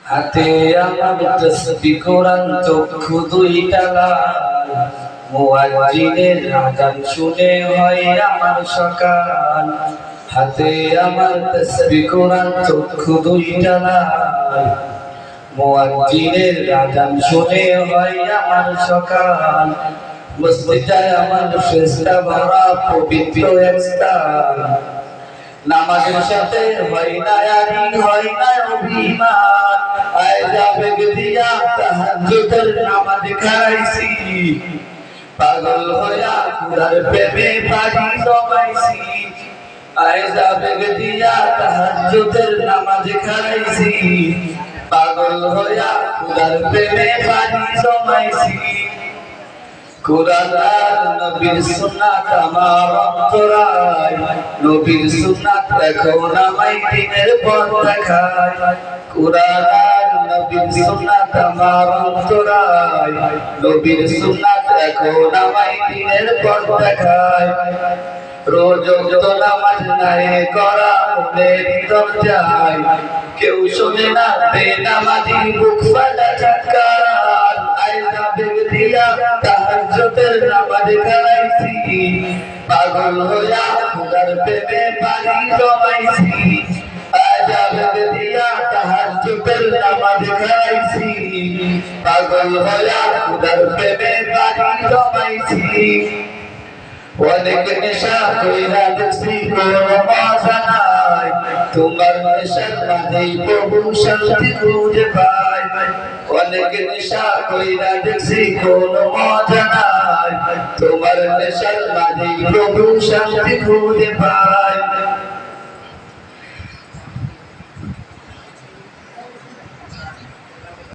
হাতে আমার তাসবিহ কোরআন চক্ষু দুইটা লাল মুয়াজ্জিনের আযান শুনে হয় আমার সকাল হাতে আমার তাসবিহ কোরআন চক্ষু দুইটা লাল মুয়াজ্জিনের আযান শুনে হয় আমার সকাল মসজিদে আমার ফেরেশতা ভরা পবিত্র এক স্থান নামাজের সাথে হয় না আরি হয় না অভিমান আজ আবেগ দিয়া তাহাজ্জুদের নামাজ খাইছি পাগল হইয়া খুদার প্রেমে পাড়ি জমাইছি আজ আবেগ দিয়া তাহাজ্জুদের নামাজ খাইছি পাগল হইয়া খুদার প্রেমে পাড়ি জমাইছি কুরআন আর নবীর সুন্নাত আমার অন্তরায় নবীর সুন্নাত এখন আমায় দিনের পথ দেখায় কুরআন আর নবীর সুন্নাত আমার অন্তরায় নবীর সুন্নাত এখন আমায় দিনের পথ দেখায় রোজ যত নামাজ নাই করা মনের দরজায় কেউ শোনে না বেনামাজি বুক ফাটা চাকার আয়না বেগ দিয়া তাহাজ্জুদের নামাজ খাইছি পাগল হইয়া খুদার প্রেমে পানি জমাইছি আয়না বেগ দিয়া তাহাজ্জুদের নামাজ খাইছি পাগল হইয়া খুদার প্রেমে পানি জমাইছি অনেক নেশা কইরা দেখছি কোনো মজা নাই তোমার নেশার মাঝেই প্রভু শান্তি খুঁজে পাই অনেক নেশা কইরা দেখছি কোনো মজা নাই তোমার নেশার মাঝেই প্রভু শান্তি খুঁজে পাই